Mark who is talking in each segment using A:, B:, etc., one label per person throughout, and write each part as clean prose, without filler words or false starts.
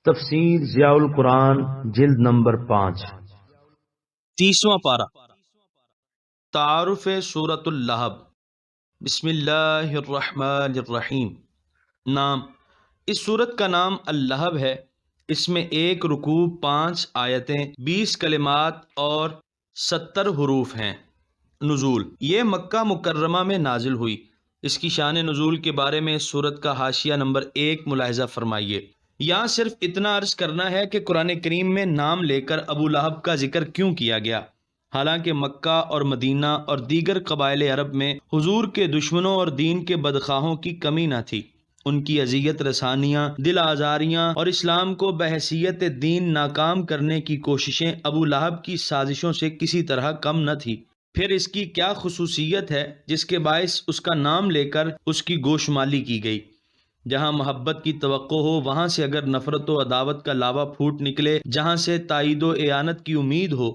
A: تفسیر ضیاء القرآن جلد نمبر 5
B: 30واں پارہ تعارف سورۃ اللہب۔ بسم اللہ الرحمن الرحیم۔ نام، اس سورت کا نام اللہب ہے۔ اس میں 1 رکوع، 5 آیتیں، 20 کلمات اور 70 حروف ہیں۔ نزول، یہ مکہ مکرمہ میں نازل ہوئی۔ اس کی شان نزول کے بارے میں اس سورت کا حاشیہ نمبر 1 ملاحظہ فرمائیے۔ یہاں صرف اتنا عرض کرنا ہے کہ قرآن کریم میں نام لے کر ابو لہب کا ذکر کیوں کیا گیا، حالانکہ مکہ اور مدینہ اور دیگر قبائل عرب میں حضور کے دشمنوں اور دین کے بدخواہوں کی کمی نہ تھی۔ ان کی اذیت رسانیاں، دل آزاریاں اور اسلام کو بحیثیت دین ناکام کرنے کی کوششیں ابو لہب کی سازشوں سے کسی طرح کم نہ تھی۔ پھر اس کی کیا خصوصیت ہے جس کے باعث اس کا نام لے کر اس کی گوشمالی کی گئی؟ جہاں محبت کی توقع ہو وہاں سے اگر نفرت و عداوت کا لاوا پھوٹ نکلے، جہاں سے تائید و اعانت کی امید ہو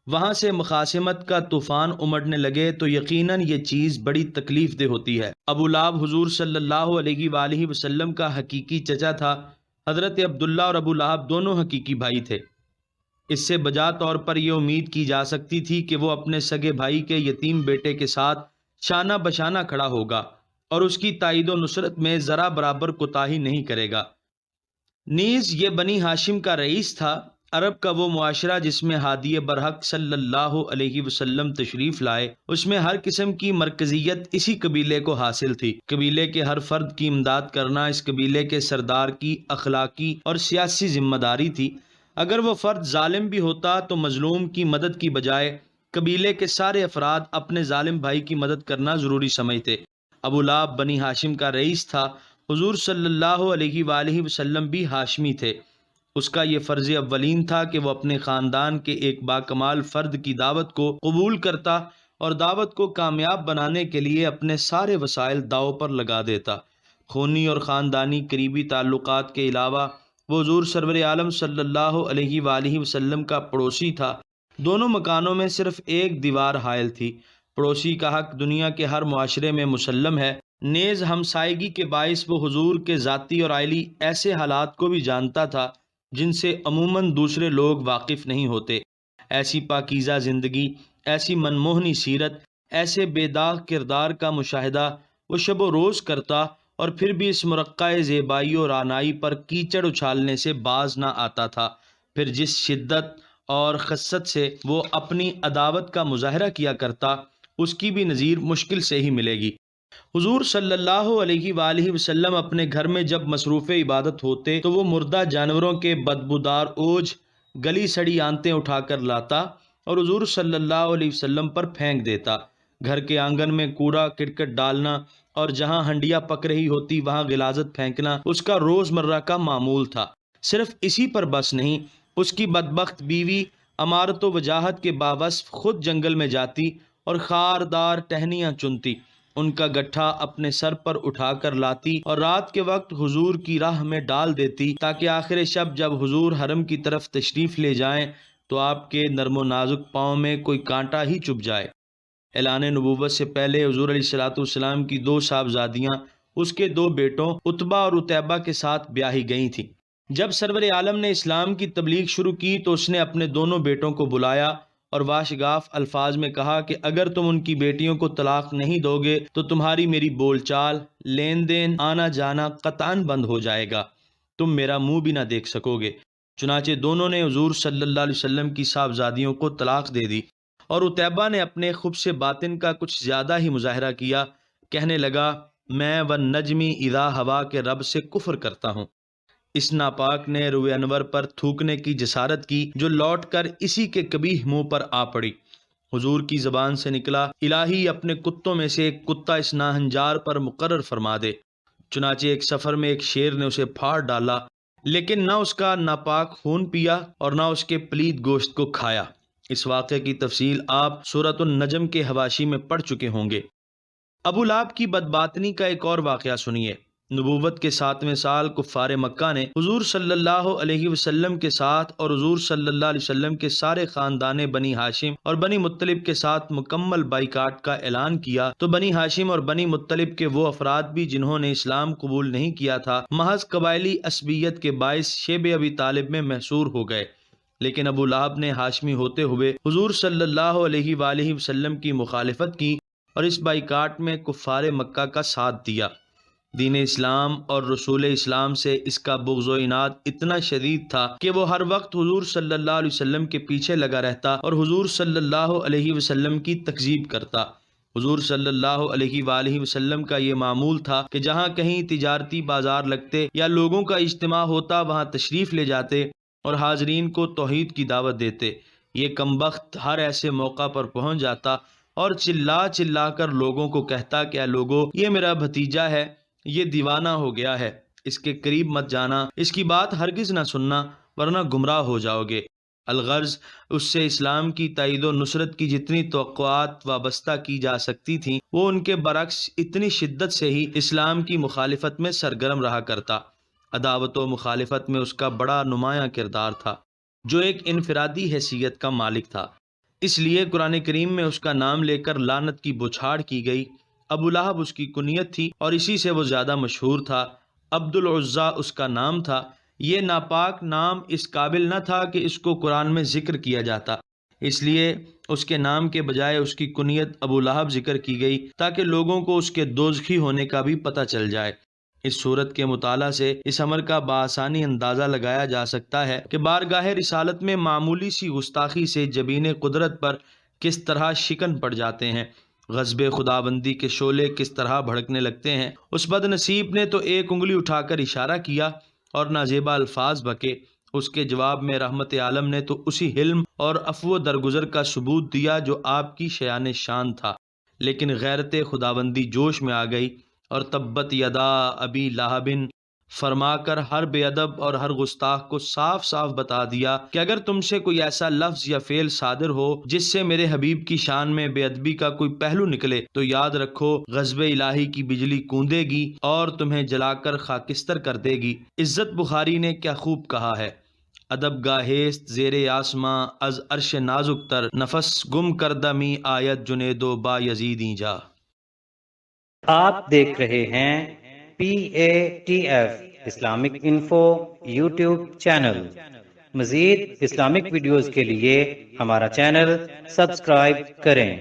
B: وہاں سے مخاصمت کا طوفان امڑنے لگے تو یقیناً یہ چیز بڑی تکلیف دہ ہوتی ہے۔ ابو لہب حضور صلی اللہ علیہ وآلہ وسلم کا حقیقی چچا تھا۔ حضرت عبداللہ اور ابو لہب دونوں حقیقی بھائی تھے۔ اس سے بجا طور پر یہ امید کی جا سکتی تھی کہ وہ اپنے سگے بھائی کے یتیم بیٹے کے ساتھ شانہ بشانہ کھڑا ہوگا اور اس کی تائید و نصرت میں ذرا برابر کوتاہی نہیں کرے گا۔ نیز یہ بنی ہاشم کا رئیس تھا۔ عرب کا وہ معاشرہ جس میں ہادی برحق صلی اللہ علیہ وسلم تشریف لائے، اس میں ہر قسم کی مرکزیت اسی قبیلے کو حاصل تھی۔ قبیلے کے ہر فرد کی امداد کرنا اس قبیلے کے سردار کی اخلاقی اور سیاسی ذمہ داری تھی۔ اگر وہ فرد ظالم بھی ہوتا تو مظلوم کی مدد کی بجائے قبیلے کے سارے افراد اپنے ظالم بھائی کی مدد کرنا ضروری سمجھتے۔ ابو لہب بنی ہاشم کا رئیس تھا۔ حضور صلی اللہ علیہ وآلہ وسلم بھی ہاشمی تھے۔ اس کا یہ فرض اولین تھا کہ وہ اپنے خاندان کے ایک باکمال فرد کی دعوت کو قبول کرتا اور دعوت کو کامیاب بنانے کے لیے اپنے سارے وسائل داؤ پر لگا دیتا۔ خونی اور خاندانی قریبی تعلقات کے علاوہ وہ حضور سرور عالم صلی اللہ علیہ وآلہ وسلم کا پڑوسی تھا۔ دونوں مکانوں میں صرف ایک دیوار حائل تھی۔ پڑوسی کا حق دنیا کے ہر معاشرے میں مسلم ہے۔ نیز ہمسائیگی کے باعث وہ حضور کے ذاتی اور عائلی ایسے حالات کو بھی جانتا تھا جن سے عموماً دوسرے لوگ واقف نہیں ہوتے۔ ایسی پاکیزہ زندگی، ایسی منموہنی سیرت، ایسے بے داغ کردار کا مشاہدہ وہ شب و روز کرتا اور پھر بھی اس مرقع زیبائی اور رعنائی پر کیچڑ اچھالنے سے باز نہ آتا تھا۔ پھر جس شدت اور خست سے وہ اپنی عداوت کا مظاہرہ کیا کرتا، اس کی بھی نظیر مشکل سے ہی ملے گی۔ حضور صلی اللہ علیہ وآلہ وسلم اپنے گھر میں جب مصروف عبادت ہوتے تو وہ مردہ جانوروں کے بدبودار اوج، گلی سڑی آنتیں اٹھا کر لاتا اور حضور صلی اللہ علیہ وسلم پر پھینک دیتا۔ گھر کے آنگن میں کوڑا کرکٹ ڈالنا اور جہاں ہنڈیاں پک رہی ہوتی وہاں غلاظت پھینکنا اس کا روزمرہ کا معمول تھا۔ صرف اسی پر بس نہیں، اس کی بدبخت بیوی امارت و وجاہت کے باوصف خود جنگل میں جاتی اور خاردار ٹہنیاں چنتی، ان کا گٹھا اپنے سر پر اٹھا کر لاتی اور رات کے وقت حضور کی راہ میں ڈال دیتی تاکہ آخر شب جب حضور حرم کی طرف تشریف لے جائیں تو آپ کے نرم و نازک پاؤں میں کوئی کانٹا ہی چبھ جائے۔ اعلان نبوت سے پہلے حضور علیہ السلام کی 2 صاحبزادیاں اس کے 2 بیٹوں عتبہ اور عتیبہ کے ساتھ بیاہی گئی تھیں۔ جب سرور عالم نے اسلام کی تبلیغ شروع کی تو اس نے اپنے دونوں بیٹوں کو بلایا اور واشگاف الفاظ میں کہا کہ اگر تم ان کی بیٹیوں کو طلاق نہیں دو گے تو تمہاری میری بول چال، لین دین، آنا جانا قطعاً بند ہو جائے گا، تم میرا منہ بھی نہ دیکھ سکو گے۔ چنانچہ دونوں نے حضور صلی اللہ علیہ وسلم کی صاحبزادیوں کو طلاق دے دی اور عتیبہ نے اپنے خبث باطن کا کچھ زیادہ ہی مظاہرہ کیا۔ کہنے لگا، میں والنجم اذا ہوا کے رب سے کفر کرتا ہوں۔ اس ناپاک نے روئے انور پر تھوکنے کی جسارت کی جو لوٹ کر اسی کے قبیح منہ پر آ پڑی۔ حضور کی زبان سے نکلا، الہی اپنے کتوں میں سے ایک کتا اس ناہنجار پر مقرر فرما دے۔ چنانچہ ایک سفر میں ایک شیر نے اسے پھاڑ ڈالا، لیکن نہ اس کا ناپاک خون پیا اور نہ اس کے پلید گوشت کو کھایا۔ اس واقعے کی تفصیل آپ سورۃ النجم کے حواشی میں پڑھ چکے ہوں گے۔ ابو لہب کی بدباطنی کا ایک اور واقعہ سنیے۔ نبوت کے 7ویں سال کفار مکہ نے حضور صلی اللہ علیہ وسلم کے ساتھ اور حضور صلی اللہ علیہ وسلم کے سارے خاندان بنی ہاشم اور بنی مطلب کے ساتھ مکمل بائیکاٹ کا اعلان کیا تو بنی ہاشم اور بنی مطلب کے وہ افراد بھی جنہوں نے اسلام قبول نہیں کیا تھا محض قبائلی عصبیت کے باعث شیب ابی طالب میں محصور ہو گئے، لیکن ابو لہب نے ہاشمی ہوتے ہوئے حضور صلی اللہ علیہ وآلہ وسلم کی مخالفت کی اور اس بائیکاٹ میں کفار مکہ کا ساتھ دیا۔ دین اسلام اور رسول اسلام سے اس کا بغض و عناد اتنا شدید تھا کہ وہ ہر وقت حضور صلی اللہ علیہ وسلم کے پیچھے لگا رہتا اور حضور صلی اللہ علیہ وسلم کی تکذیب کرتا۔ حضور صلی اللہ علیہ وآلہ وسلم کا یہ معمول تھا کہ جہاں کہیں تجارتی بازار لگتے یا لوگوں کا اجتماع ہوتا وہاں تشریف لے جاتے اور حاضرین کو توحید کی دعوت دیتے۔ یہ کمبخت ہر ایسے موقع پر پہنچ جاتا اور چلا چلا کر لوگوں کو کہتا کہ اے لوگو، یہ میرا بھتیجا ہے، یہ دیوانہ ہو گیا ہے، اس کے قریب مت جانا، اس کی بات ہرگز نہ سننا ورنہ گمراہ ہو جاؤ گے۔ الغرض اس سے اسلام کی تائید و نصرت کی جتنی توقعات وابستہ کی جا سکتی تھیں وہ ان کے برعکس اتنی شدت سے ہی اسلام کی مخالفت میں سرگرم رہا کرتا۔ عداوت و مخالفت میں اس کا بڑا نمایاں کردار تھا، جو ایک انفرادی حیثیت کا مالک تھا، اس لیے قرآن کریم میں اس کا نام لے کر لعنت کی بوچھاڑ کی گئی۔ ابو لہب اس کی کنیت تھی اور اسی سے وہ زیادہ مشہور تھا۔ عبد العزیٰ اس کا نام تھا۔ یہ ناپاک نام اس قابل نہ تھا کہ اس کو قرآن میں ذکر کیا جاتا، اس لیے اس کے نام کے بجائے اس کی کنیت ابو لہب ذکر کی گئی تاکہ لوگوں کو اس کے دوزخی ہونے کا بھی پتہ چل جائے۔ اس صورت کے مطالعہ سے اس امر کا بآسانی اندازہ لگایا جا سکتا ہے کہ بارگاہ رسالت میں معمولی سی گستاخی سے جبین قدرت پر کس طرح شکن پڑ جاتے ہیں، غضب خداوندی کے شعلے کس طرح بھڑکنے لگتے ہیں۔ اس بد نصیب نے تو ایک انگلی اٹھا کر اشارہ کیا اور نازیبا الفاظ بکے، اس کے جواب میں رحمت عالم نے تو اسی حلم اور عفو و درگزر کا ثبوت دیا جو آپ کی شیان شان تھا، لیکن غیرت خداوندی جوش میں آ گئی اور تبت یدا ابی لہب فرما کر ہر بے ادب اور ہر گستاخ کو صاف صاف بتا دیا کہ اگر تم سے کوئی ایسا لفظ یا فعل صادر ہو جس سے میرے حبیب کی شان میں بے ادبی کا کوئی پہلو نکلے تو یاد رکھو غضب الہی کی بجلی کوندے گی اور تمہیں جلا کر خاکستر کر دے گی۔ عزت بخاری نے کیا خوب کہا ہے، ادب گاہیست زیر آسماں از عرش نازک تر، نفس گم کردہ می آیت جنیدو با یزیدی جا۔
C: آپ دیکھ رہے ہیں PATF Islamic info YouTube channel. مزید اسلامک ویڈیوز کے لیے ہمارا چینل سبسکرائب کریں۔